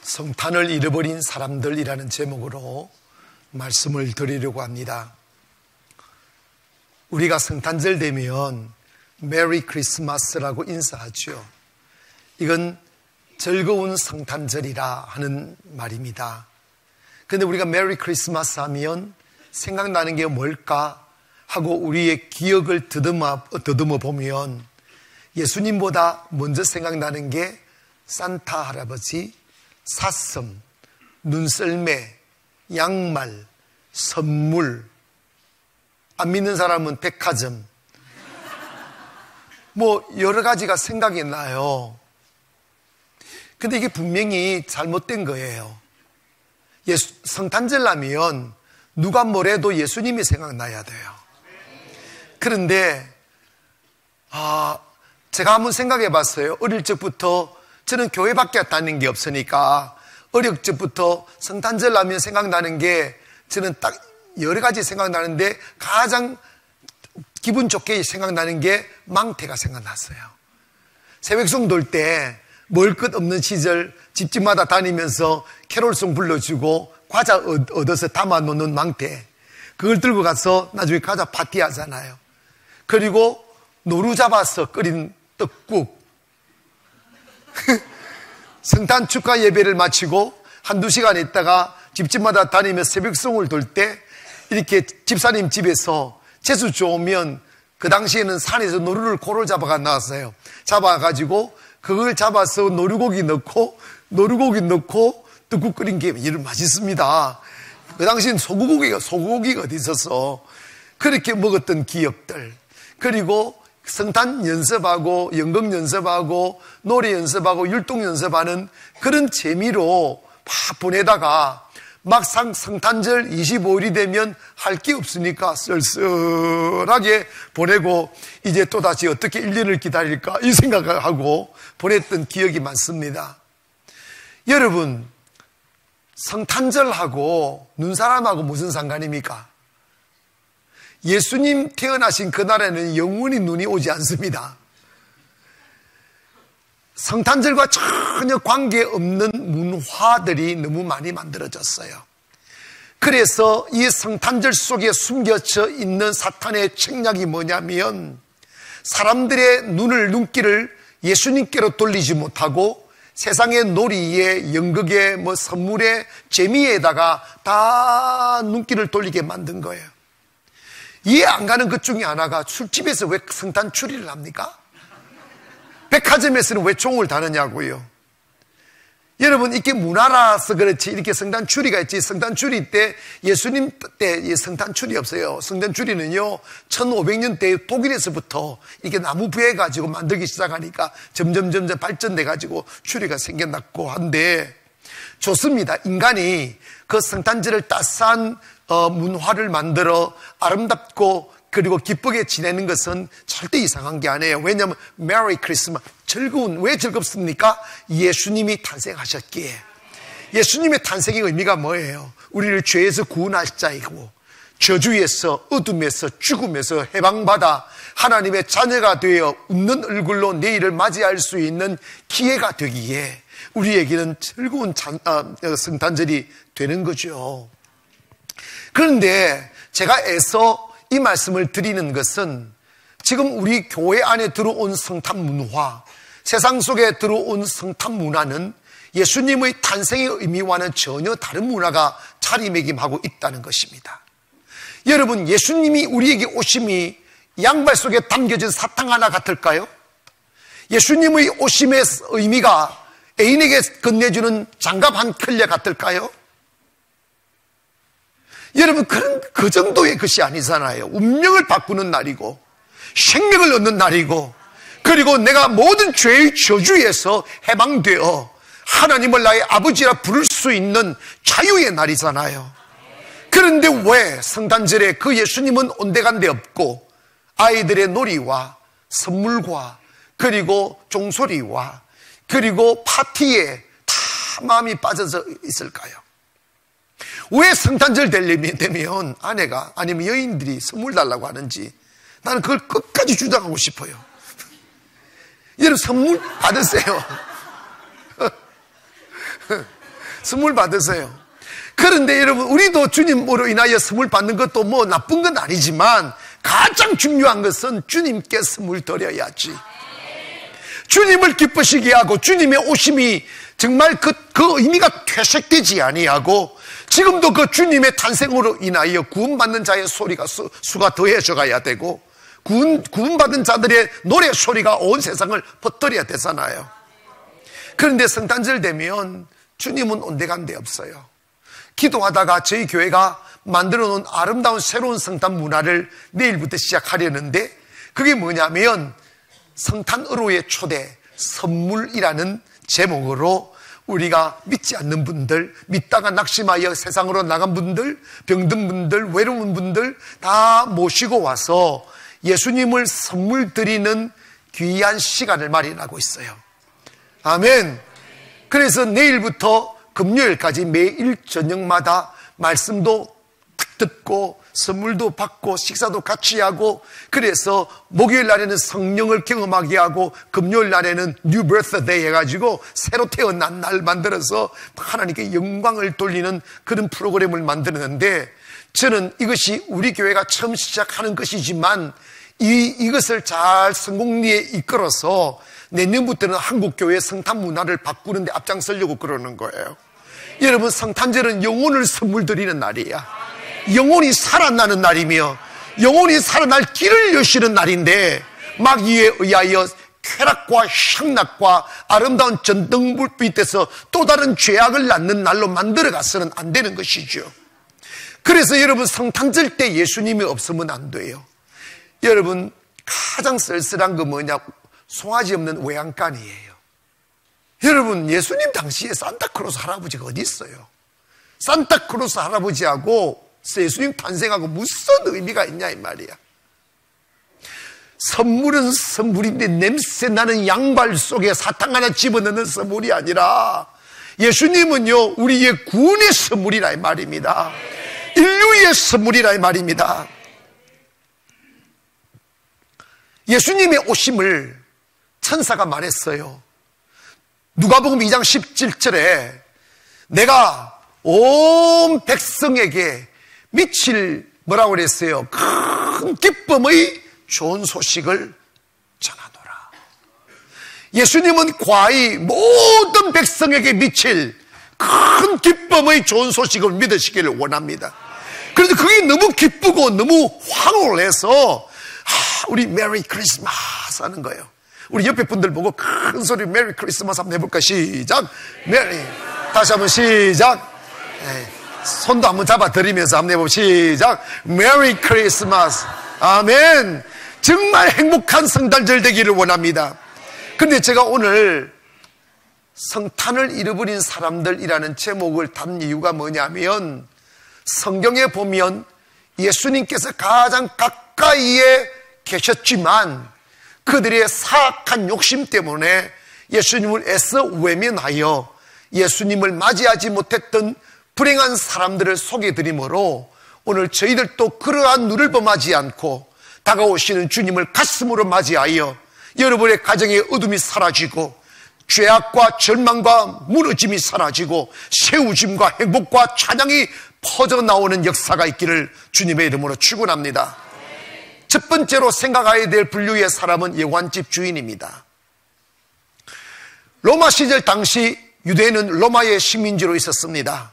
성탄을 잃어버린 사람들이라는 제목으로 말씀을 드리려고 합니다. 우리가 성탄절 되면 메리 크리스마스라고 인사하죠. 이건 즐거운 성탄절이라 하는 말입니다. 그런데 우리가 메리 크리스마스 하면 생각나는 게 뭘까 하고 우리의 기억을 더듬어 보면 예수님보다 먼저 생각나는 게 산타 할아버지, 사슴, 눈썰매, 양말, 선물, 안 믿는 사람은 백화점, 뭐 여러 가지가 생각이 나요. 근데 이게 분명히 잘못된 거예요. 성탄절 하면 누가 뭐래도 예수님이 생각나야 돼요. 그런데 제가 한번 생각해 봤어요. 어릴 적부터 저는 교회밖에 다니는 게 없으니까 어릴 적부터 성탄절 하면 생각나는 게 저는 딱 여러 가지 생각나는데 가장 기분 좋게 생각나는 게 망태가 생각났어요. 새벽송 돌 때 먹을 것 없는 시절 집집마다 다니면서 캐롤송 불러주고 과자 얻어서 담아놓는 망태, 그걸 들고 가서 나중에 과자 파티하잖아요. 그리고 노루 잡아서 끓인 떡국, 성탄 축하 예배를 마치고 한두 시간 있다가 집집마다 다니면서 새벽송을 돌 때 이렇게 집사님 집에서 재수 좋으면 그 당시에는 산에서 노루를 고를 잡아가 나왔어요. 잡아가지고 그걸 잡아서 노루고기 넣고 떡국 끓인 게 이런 맛있습니다. 그 당시엔 소고기가 어디 있어서 그렇게 먹었던 기억들, 그리고 성탄 연습하고 연극 연습하고 노래 연습하고 율동 연습하는 그런 재미로 막 보내다가 막상 성탄절 25일이 되면 할 게 없으니까 쓸쓸하게 보내고 이제 또다시 어떻게 1년을 기다릴까 이 생각을 하고 보냈던 기억이 많습니다. 여러분, 성탄절하고 눈사람하고 무슨 상관입니까? 예수님 태어나신 그날에는 영원히 눈이 오지 않습니다. 성탄절과 전혀 관계없는 문화들이 너무 많이 만들어졌어요. 그래서 이 성탄절 속에 숨겨져 있는 사탄의 책략이 뭐냐면 사람들의 눈길을 예수님께로 돌리지 못하고 세상의 놀이에, 연극에, 선물에, 재미에다가 다 눈길을 돌리게 만든 거예요. 이해 안 가는 것 중에 하나가 술집에서 왜 성탄 추리를 합니까? 백화점에서는 왜 종을 다느냐고요. 여러분, 이게 문화라서 그렇지 이렇게 성탄 추리가 있지, 성탄 추리 때 예수님 때 성탄 추리 없어요. 성탄 추리는요 1500년대 독일에서부터 이렇게 나무 부해 가지고 만들기 시작하니까 점점 발전돼 가지고 추리가 생겨났고 한데, 좋습니다. 인간이 그 성탄절을 따스한 문화를 만들어 아름답고 그리고 기쁘게 지내는 것은 절대 이상한 게 아니에요. 왜냐하면 메리 크리스마스, 왜 즐겁습니까? 예수님이 탄생하셨기에. 예수님의 탄생의 의미가 뭐예요? 우리를 죄에서 구원할 자이고 저주에서, 어둠에서, 죽음에서 해방받아 하나님의 자녀가 되어 웃는 얼굴로 내일을 맞이할 수 있는 기회가 되기에 우리에게는 즐거운 성탄절이 되는 거죠. 그런데 제가 애써 이 말씀을 드리는 것은 지금 우리 교회 안에 들어온 성탄 문화, 세상 속에 들어온 성탄 문화는 예수님의 탄생의 의미와는 전혀 다른 문화가 자리매김하고 있다는 것입니다. 여러분, 예수님이 우리에게 오심이 양발 속에 담겨진 사탕 하나 같을까요? 예수님의 오심의 의미가 애인에게 건네주는 장갑 한 켤레 같을까요? 여러분, 그 정도의 것이 아니잖아요. 운명을 바꾸는 날이고 생명을 얻는 날이고, 그리고 내가 모든 죄의 저주에서 해방되어 하나님을 나의 아버지라 부를 수 있는 자유의 날이잖아요. 그런데 왜 성탄절에 그 예수님은 온데간데 없고 아이들의 놀이와 선물과 그리고 종소리와 그리고 파티에 다 마음이 빠져서 있을까요? 왜 성탄절 되면 아내가 아니면 여인들이 선물 달라고 하는지 나는 그걸 끝까지 주장하고 싶어요. 여러분 선물 받으세요. 선물 받으세요. 그런데 여러분 우리도 주님으로 인하여 선물 받는 것도 뭐 나쁜 건 아니지만 가장 중요한 것은 주님께 선물 드려야지. 주님을 기쁘시게 하고 주님의 오심이 정말 그 의미가 퇴색되지 아니하고 지금도 그 주님의 탄생으로 인하여 구원받는 자의 소리가 수가 더해져 가야 되고 구원받은 자들의 노래 소리가 온 세상을 퍼뜨려야 되잖아요. 그런데 성탄절 되면 주님은 온데간데 없어요. 기도하다가 저희 교회가 만들어 놓은 아름다운 새로운 성탄 문화를 내일부터 시작하려는데 그게 뭐냐면 성탄으로의 초대 선물이라는 제목으로 우리가 믿지 않는 분들, 믿다가 낙심하여 세상으로 나간 분들, 병든 분들, 외로운 분들 다 모시고 와서 예수님을 선물 드리는 귀한 시간을 마련하고 있어요. 아멘. 그래서 내일부터 금요일까지 매일 저녁마다 말씀도 듣고 선물도 받고 식사도 같이 하고 그래서 목요일 날에는 성령을 경험하게 하고 금요일 날에는 뉴 버스데이 해가지고 새로 태어난 날 만들어서 하나님께 영광을 돌리는 그런 프로그램을 만드는데 저는 이것이 우리 교회가 처음 시작하는 것이지만 이것을 잘 성공리에 이끌어서 내년부터는 한국교회 성탄 문화를 바꾸는 데 앞장서려고 그러는 거예요. 여러분 성탄절은 영혼을 선물 드리는 날이야. 영혼이 살아나는 날이며 영혼이 살아날 길을 여시는 날인데 마귀에 의하여 쾌락과 향락과 아름다운 전등불빛에서 또 다른 죄악을 낳는 날로 만들어가서는 안 되는 것이죠. 그래서 여러분 성탄절 때 예수님이 없으면 안 돼요. 여러분 가장 쓸쓸한 거 뭐냐? 송아지 없는 외양간이에요. 여러분 예수님 당시에 산타크로스 할아버지가 어디 있어요? 산타크로스 할아버지하고 예수님 탄생하고 무슨 의미가 있냐 이 말이야. 선물은 선물인데 냄새나는 양발 속에 사탕 하나 집어넣는 선물이 아니라 예수님은요 우리의 구원의 선물이라 이 말입니다. 인류의 선물이라 이 말입니다. 예수님의 오심을 천사가 말했어요. 누가복음 2장 17절에 내가 온 백성에게 미칠 뭐라고 그랬어요? 큰 기쁨의 좋은 소식을 전하노라. 예수님은 과히 모든 백성에게 미칠 큰 기쁨의 좋은 소식을 믿으시기를 원합니다. 그런데 그게 너무 기쁘고 너무 황홀해서 우리 메리 크리스마스 하는 거예요. 우리 옆에 분들 보고 큰 소리 메리 크리스마스 한번 해볼까? 시작. 메리. 다시 한번 시작. 손도 한번 잡아드리면서 한번 해보고 시작. 메리 크리스마스. 아멘. 정말 행복한 성탄절 되기를 원합니다. 근데 제가 오늘 성탄을 잃어버린 사람들이라는 제목을 단 이유가 뭐냐면 성경에 보면 예수님께서 가장 가까이에 계셨지만 그들의 사악한 욕심 때문에 예수님을 애써 외면하여 예수님을 맞이하지 못했던 불행한 사람들을 소개해드리므로 오늘 저희들도 그러한 눈을 범하지 않고 다가오시는 주님을 가슴으로 맞이하여 여러분의 가정의 어둠이 사라지고 죄악과 절망과 무너짐이 사라지고 세우짐과 행복과 찬양이 퍼져나오는 역사가 있기를 주님의 이름으로 축원합니다. 첫 번째로 생각해야 될 분류의 사람은 여관집 주인입니다. 로마 시절 당시 유대인은 로마의 식민지로 있었습니다.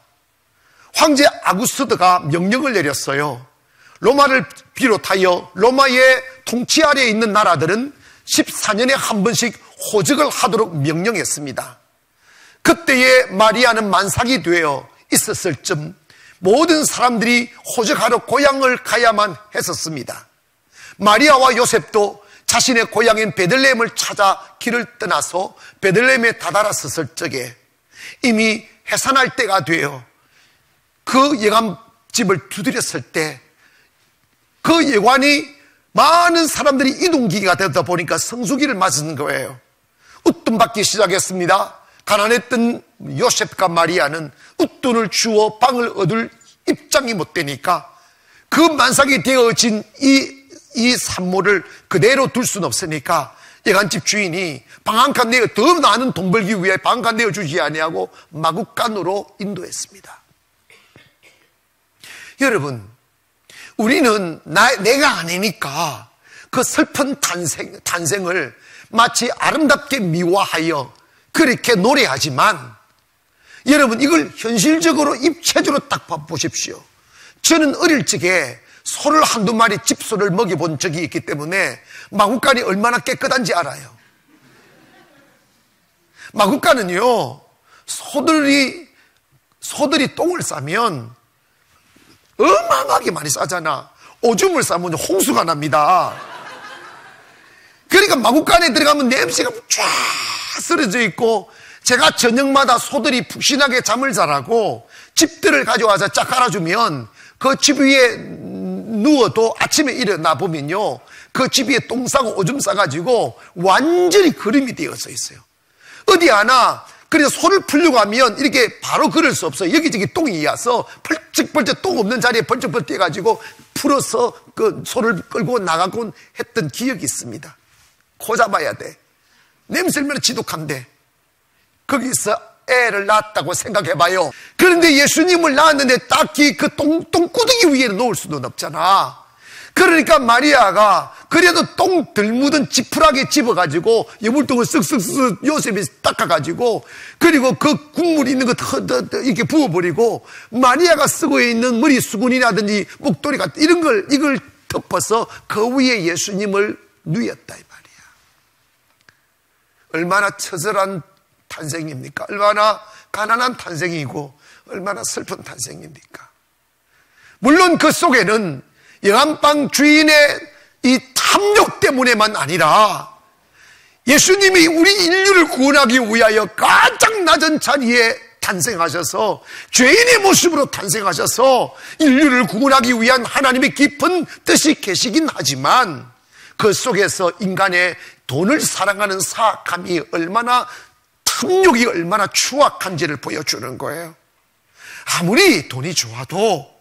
황제 아구스트가 명령을 내렸어요. 로마를 비롯하여 로마의 통치 아래에 있는 나라들은 14년에 한 번씩 호적을 하도록 명령했습니다. 그때에 마리아는 만삭이 되어 있었을 쯤 모든 사람들이 호적하러 고향을 가야만 했었습니다. 마리아와 요셉도 자신의 고향인 베들레헴을 찾아 길을 떠나서 베들레헴에 다다랐었을 적에 이미 해산할 때가 되어 그 예감집을 두드렸을 때 그 예관이 많은 사람들이 이동기가 되다 보니까 성수기를 맞은 거예요. 웃돈받기 시작했습니다. 가난했던 요셉과 마리아는 웃돈을 주어 방을 얻을 입장이 못 되니까 그 만삭이 되어진 이 산모를 그대로 둘 수는 없으니까 예간집 주인이 방 한 칸 내어 더 많은 돈 벌기 위해 방 한 칸 내어주지 아니하고 마구간으로 인도했습니다. 여러분, 우리는 내가 아니니까 그 슬픈 탄생을 마치 아름답게 미화하여 그렇게 노래하지만 여러분, 이걸 현실적으로 입체적으로 딱 보십시오. 저는 어릴 적에 소를 한두 마리 집소를 먹여본 적이 있기 때문에 마구간이 얼마나 깨끗한지 알아요. 마구간은요, 소들이 똥을 싸면 어마어마하게 많이 싸잖아. 오줌을 싸면 홍수가 납니다. 그러니까 마구간에 들어가면 냄새가 쫙 쓰러져 있고, 제가 저녁마다 소들이 푹신하게 잠을 자라고 집들을 가져와서 쫙 깔아주면 그 집 위에 누워도 아침에 일어나 보면요, 그 집 위에 똥 싸고 오줌 싸가지고 완전히 그림이 되어서 있어요. 어디 하나 그래서 소를 풀려고 하면 이렇게 바로 걸을 수 없어요. 여기저기 똥이 와서 펄쩍펄쩍 똥 없는 자리에 벌쩍벌쩍 뛰어가지고 풀어서 그 소를 끌고 나가곤 했던 기억이 있습니다. 코 잡아야 돼. 냄새면 지독한데 거기서 애를 낳았다고 생각해봐요. 그런데 예수님을 낳았는데 딱히 그 똥구덩이 위에 놓을 수는 없잖아. 그러니까 마리아가 그래도 똥 덜 묻은 지푸라기 집어가지고 여물통을 쓱쓱쓱 요셉이 닦아가지고 그리고 그 국물 있는 거 이렇게 부어버리고 마리아가 쓰고 있는 머리 수건이라든지 목도리 같은 이걸 덮어서 그 위에 예수님을 누였다 이 말이야. 얼마나 처절한 탄생입니까? 얼마나 가난한 탄생이고 얼마나 슬픈 탄생입니까? 물론 그 속에는 영안방 주인의 이 탐욕 때문에만 아니라 예수님이 우리 인류를 구원하기 위하여 가장 낮은 자리에 탄생하셔서 죄인의 모습으로 탄생하셔서 인류를 구원하기 위한 하나님의 깊은 뜻이 계시긴 하지만 그 속에서 인간의 돈을 사랑하는 사악함이 얼마나 탐욕이 얼마나 추악한지를 보여주는 거예요. 아무리 돈이 좋아도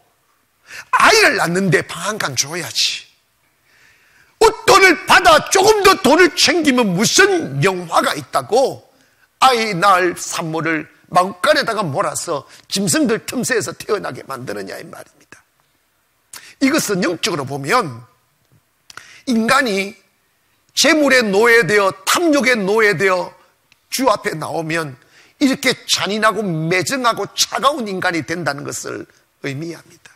아이를 낳는데 방 한 칸 줘야지. 웃돈을 받아 조금 더 돈을 챙기면 무슨 영화가 있다고 아이 낳을 산모를 마구간에다가 몰아서 짐승들 틈새에서 태어나게 만드느냐 이 말입니다. 이것은 영적으로 보면 인간이 재물에 노예되어 탐욕에 노예되어 주 앞에 나오면 이렇게 잔인하고 매정하고 차가운 인간이 된다는 것을 의미합니다.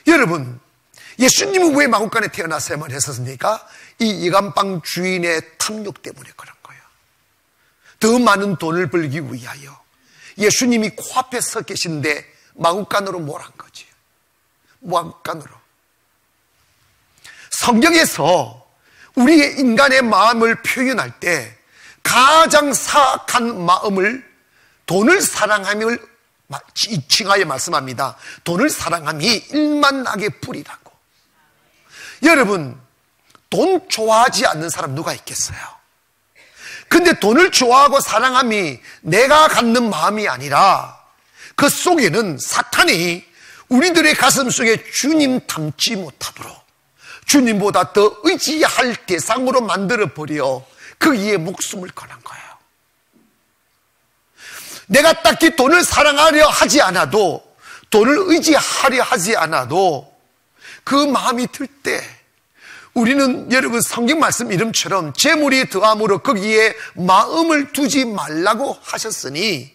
여러분, 예수님은 왜 마구간에 태어나서야만 했었습니까? 이 예간방 주인의 탐욕 때문에 그런 거예요. 더 많은 돈을 벌기 위하여 예수님이 코앞에 서 계신데 마구간으로 몰한 거지. 마구간으로. 성경에서 우리의 인간의 마음을 표현할 때 가장 사악한 마음을 돈을 사랑함을 칭하여 말씀합니다. 돈을 사랑함이 일만하게 불이라고. 여러분, 돈 좋아하지 않는 사람 누가 있겠어요? 근데 돈을 좋아하고 사랑함이 내가 갖는 마음이 아니라 그 속에는 사탄이 우리들의 가슴 속에 주님 닮지 못하도록 주님보다 더 의지할 대상으로 만들어버려 거기에 목숨을 거는 거예요. 내가 딱히 돈을 사랑하려 하지 않아도, 돈을 의지하려 하지 않아도 그 마음이 들 때 우리는 여러분 성경 말씀 이름처럼 재물이 더함으로 거기에 마음을 두지 말라고 하셨으니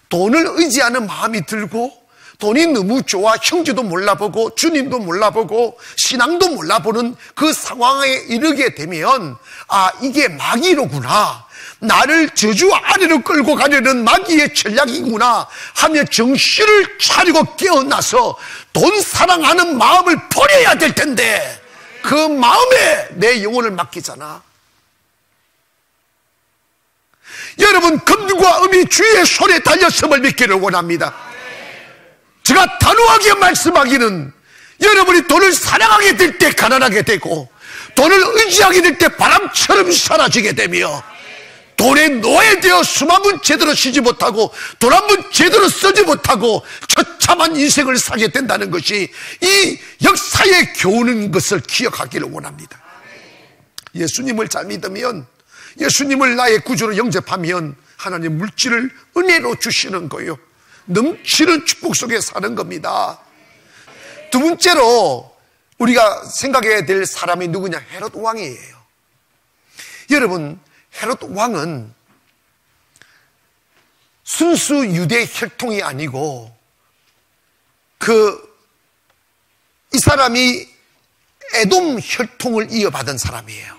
돈을 의지하는 마음이 들고 돈이 너무 좋아 형제도 몰라보고 주님도 몰라보고 신앙도 몰라보는 그 상황에 이르게 되면 아, 이게 마귀로구나, 나를 저주 아래로 끌고 가려는 마귀의 전략이구나 하며 정신을 차리고 깨어나서 돈 사랑하는 마음을 버려야 될 텐데 그 마음에 내 영혼을 맡기잖아. 여러분, 금과 음이 주의 손에 달렸음을 믿기를 원합니다. 제가 단호하게 말씀하기는 여러분이 돈을 사랑하게 될 때 가난하게 되고 돈을 의지하게 될 때 바람처럼 사라지게 되며 돈에 노예되어 수만분 제대로 쉬지 못하고 돈 한 번 제대로 쓰지 못하고 처참한 인생을 살게 된다는 것이 이 역사의 교훈인 것을 기억하기를 원합니다. 예수님을 잘 믿으면, 예수님을 나의 구주로 영접하면 하나님 물질을 은혜로 주시는 거예요. 넘치는 축복 속에 사는 겁니다. 두 번째로 우리가 생각해야 될 사람이 누구냐? 헤롯 왕이에요. 여러분, 헤롯 왕은 순수 유대 혈통이 아니고 이 사람이 에돔 혈통을 이어받은 사람이에요.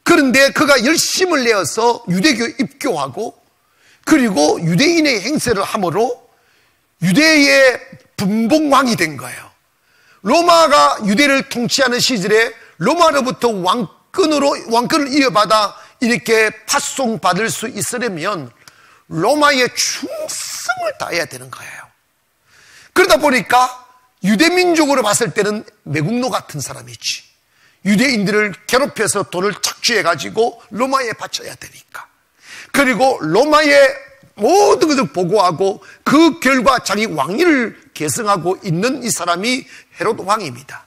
그런데 그가 열심을 내어서 유대교 입교하고 그리고 유대인의 행세를 함으로 유대의 분봉왕이 된 거예요. 로마가 유대를 통치하는 시절에 로마로부터 왕권을 이어받아 이렇게 파송받을 수 있으려면 로마의 충성을 다해야 되는 거예요. 그러다 보니까 유대민족으로 봤을 때는 매국노 같은 사람이지, 유대인들을 괴롭혀서 돈을 착취해가지고 로마에 바쳐야 되니까, 그리고 로마의 모든 것을 보고하고 그 결과 자기 왕위를 계승하고 있는 이 사람이 헤롯 왕입니다.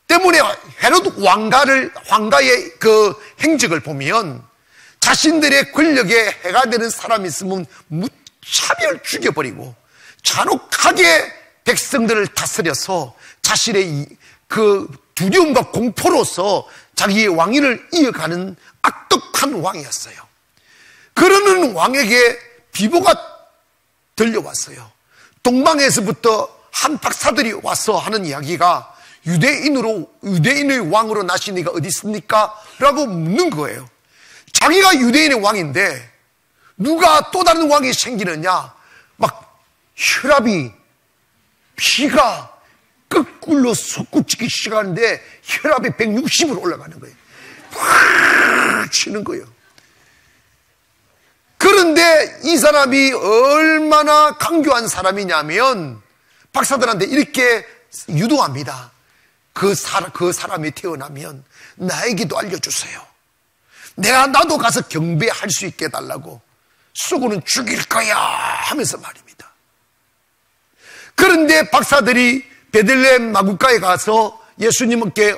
때문에 헤롯 왕가의 그 행적을 보면 자신들의 권력에 해가 되는 사람이 있으면 무차별 죽여버리고 잔혹하게 백성들을 다스려서 자신의 그 두려움과 공포로서 자기의 왕위를 이어가는 악독한 왕이었어요. 그러는 왕에게 비보가 들려왔어요. 동방에서부터 한 박사들이 와서 하는 이야기가 유대인의 왕으로 나신 이가 어디 있습니까? 라고 묻는 거예요. 자기가 유대인의 왕인데 누가 또 다른 왕이 생기느냐? 막 혈압이, 피가 거꾸로 솟구치기 시작하는데 혈압이 160으로 올라가는 거예요. 팍 치는 거예요. 그런데 이 사람이 얼마나 강교한 사람이냐면 박사들한테 이렇게 유도합니다. 그 사람이 태어나면 나에게도 알려주세요. 나도 가서 경배할 수 있게 해달라고. 쏘고는 죽일 거야 하면서 말입니다. 그런데 박사들이 베들레헴 마구가에 가서 예수님께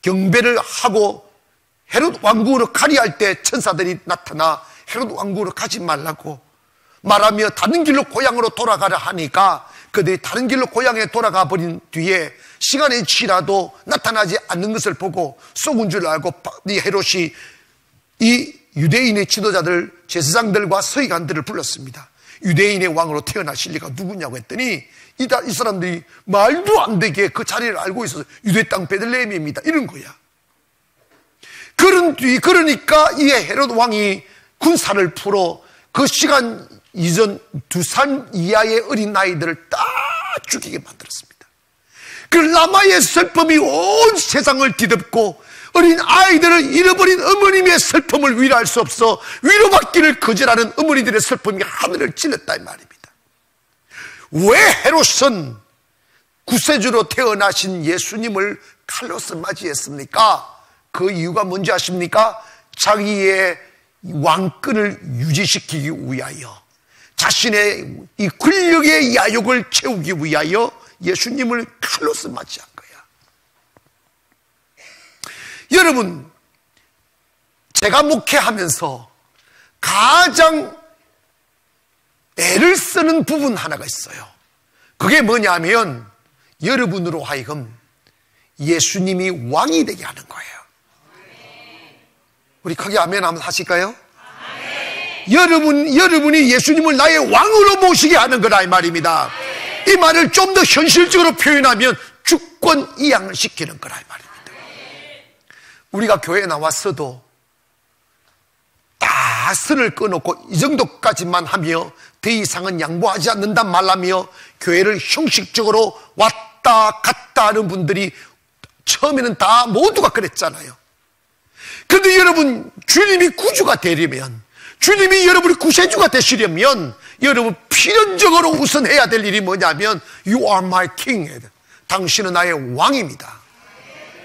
경배를 하고 헤롯 왕국으로 가리할 때 천사들이 나타나 헤롯 왕국으로 가지 말라고 말하며 다른 길로 고향으로 돌아가려 하니까 그들이 다른 길로 고향에 돌아가 버린 뒤에 시간이 지나도 나타나지 않는 것을 보고 쏘군 줄 알고 이 헤롯이 이 유대인의 지도자들, 제사장들과 서기관들을 불렀습니다. 유대인의 왕으로 태어나실 리가 누구냐고 했더니 이 사람들이 말도 안 되게 그 자리를 알고 있어서 유대 땅 베들레헴입니다 이런 거야. 그러니까 이 헤롯 왕이 군사를 풀어 그 시간 이전 2살 이하의 어린 아이들을 다 죽이게 만들었습니다. 그 라마의 슬픔이 온 세상을 뒤덮고 어린 아이들을 잃어버린 어머님의 슬픔을 위로할 수 없어 위로받기를 거절하는 어머니들의 슬픔이 하늘을 찔렀다 이 말입니다. 왜 헤롯은 구세주로 태어나신 예수님을 칼로서 맞이했습니까? 그 이유가 뭔지 아십니까? 자기의 왕권을 유지시키기 위하여, 자신의 이 권력의 야욕을 채우기 위하여 예수님을 칼로서 맞이한 거야. 여러분, 제가 목회하면서 가장 애를 쓰는 부분 하나가 있어요. 그게 뭐냐면 여러분으로 하여금 예수님이 왕이 되게 하는 거예요. 우리 크게 아멘 한번 하실까요? 여러분이 예수님을 나의 왕으로 모시게 하는 거다 이 말입니다. 이 말을 좀 더 현실적으로 표현하면 주권 이양을 시키는 거라 이 말입니다. 우리가 교회에 나왔어도 다 선을 끊어놓고 이 정도까지만 하며 더 이상은 양보하지 않는다 말라며 교회를 형식적으로 왔다 갔다 하는 분들이 처음에는 다 모두가 그랬잖아요. 그런데 여러분, 주님이 구주가 되려면, 주님이 여러분이 구세주가 되시려면 여러분 필연적으로 우선 해야 될 일이 뭐냐면 You are my king. 당신은 나의 왕입니다.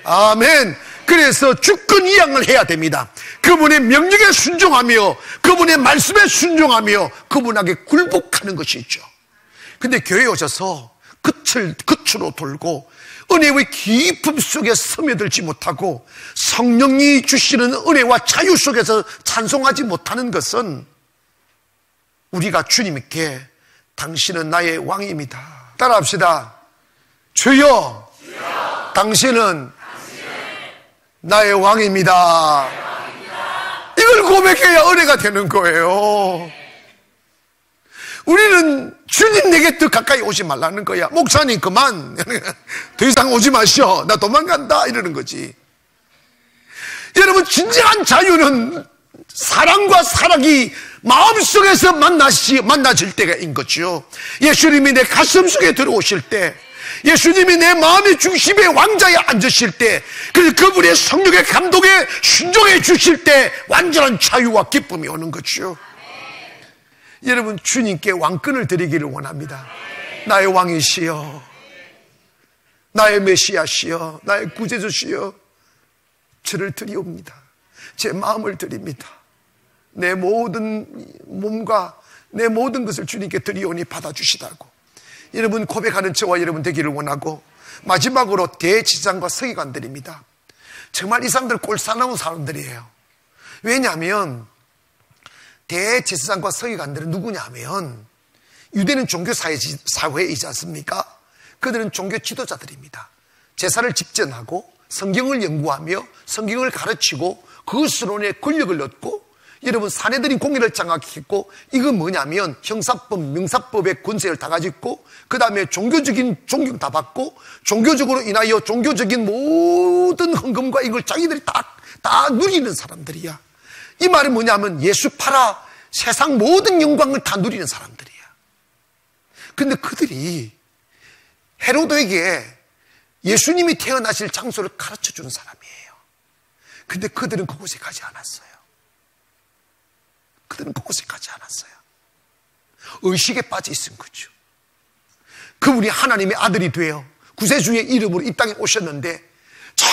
아멘. 그래서 주권 이양을 해야 됩니다. 그분의 명령에 순종하며 그분의 말씀에 순종하며 그분에게 굴복하는 것이죠. 근데 교회에 오셔서 끝으로 돌고 은혜의 깊음 속에 스며들지 못하고 성령이 주시는 은혜와 자유 속에서 찬송하지 못하는 것은 우리가 주님께 당신은 나의 왕입니다. 따라합시다. 주여, 당신은 나의 왕입니다. 이걸 고백해야 은혜가 되는 거예요. 우리는 주님 내게 더 가까이 오지 말라는 거야. 목사님 그만, 더 이상 오지 마시오, 나 도망간다, 이러는 거지. 여러분, 진정한 자유는 사랑과 사랑이 마음속에서 만나질 때가인 거죠. 예수님이 내 가슴 속에 들어오실 때, 예수님이 내 마음의 중심에 왕자에 앉으실 때, 그래서 그분의 성령의 감독에 순종해 주실 때 완전한 자유와 기쁨이 오는 거죠. 여러분, 주님께 왕권을 드리기를 원합니다. 나의 왕이시여, 나의 메시아시여, 나의 구제주시여, 저를 드리옵니다. 제 마음을 드립니다. 내 모든 몸과 내 모든 것을 주님께 드리오니 받아주시다고 여러분 고백하는 저와 여러분 되기를 원하고, 마지막으로 대제사장과 서기관들입니다. 정말 이 사람들 꼴사나운 사람들이에요. 왜냐하면 대제사장과 서기관들은 누구냐면 유대는 종교사회이지 않습니까? 그들은 종교 지도자들입니다. 제사를 집전하고 성경을 연구하며 성경을 가르치고 그것으로 내 권력을 얻고, 여러분 사내들이 공의를 장악했고, 이건 뭐냐면 형사법, 명사법의 권세를 다 가지고, 그 다음에 종교적인 존경 다 받고, 종교적으로 인하여 종교적인 모든 헌금과 이걸 자기들이 다 누리는 사람들이야. 이 말은 뭐냐면 예수 팔아 세상 모든 영광을 다 누리는 사람들이야. 근데 그들이 헤로드에게 예수님이 태어나실 장소를 가르쳐주는 사람이에요. 근데 그들은 그곳에 가지 않았어요. 그들은 그곳에 가지 않았어요. 의식에 빠져 있은 거죠. 그분이 하나님의 아들이 되어 구세주의 이름으로 이 땅에 오셨는데, 저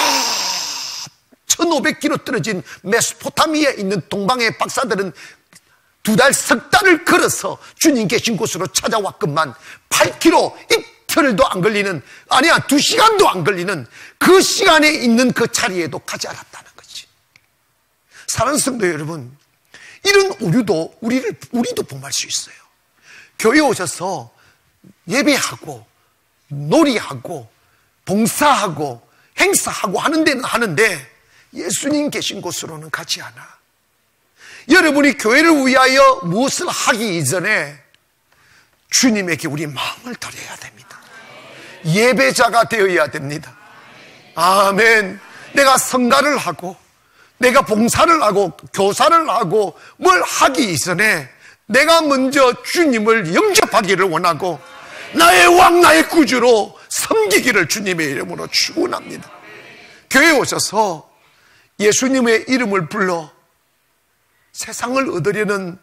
1500km 떨어진 메소포타미아에 있는 동방의 박사들은 2달, 석 달을 걸어서 주님 계신 곳으로 찾아왔건만 8km, 이틀도 안 걸리는, 아니야 2시간도 안 걸리는 그 시간에 있는 그 자리에도 가지 않았다는 거지. 사랑하는 성도 여러분, 이런 우리도 범할 수 있어요. 교회에 오셔서 예배하고 놀이하고 봉사하고 행사하고 하는 데는 하는데 예수님 계신 곳으로는 가지 않아. 여러분이 교회를 위하여 무엇을 하기 이전에 주님에게 우리 마음을 드려야 됩니다. 예배자가 되어야 됩니다. 아멘. 내가 성가를 하고 내가 봉사를 하고 교사를 하고 뭘 하기 이전에 내가 먼저 주님을 영접하기를 원하고 나의 왕, 나의 구주로 섬기기를 주님의 이름으로 축원합니다. 교회에 오셔서 예수님의 이름을 불러 세상을 얻으려는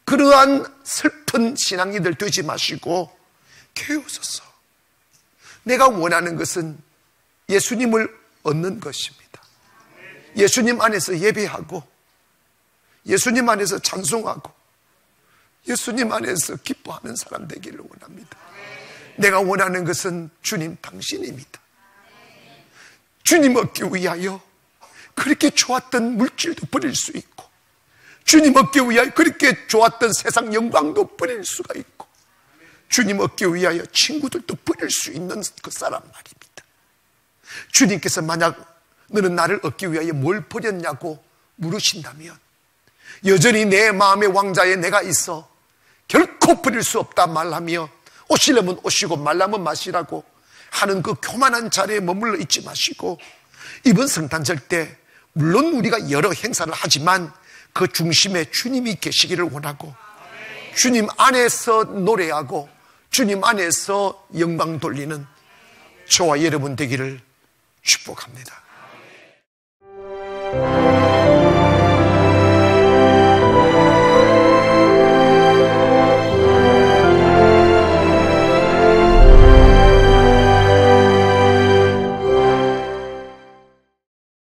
그러한 슬픈 신앙이들 되지 마시고 교회에 오셔서 내가 원하는 것은 예수님을 얻는 것입니다. 예수님 안에서 예배하고 예수님 안에서 찬송하고 예수님 안에서 기뻐하는 사람 되기를 원합니다. 내가 원하는 것은 주님 당신입니다. 주님 얻기 위하여 그렇게 좋았던 물질도 버릴 수 있고, 주님 얻기 위하여 그렇게 좋았던 세상 영광도 버릴 수가 있고, 주님 얻기 위하여 친구들도 버릴 수 있는 그 사람 말입니다. 주님께서 만약 너는 나를 얻기 위하여 뭘 버렸냐고 물으신다면 여전히 내 마음의 왕자에 내가 있어 결코 버릴 수 없다 말하며 오시려면 오시고 말라면 마시라고 하는 그 교만한 자리에 머물러 있지 마시고, 이번 성탄절 때 물론 우리가 여러 행사를 하지만 그 중심에 주님이 계시기를 원하고 주님 안에서 노래하고 주님 안에서 영광 돌리는 저와 여러분 되기를 축복합니다.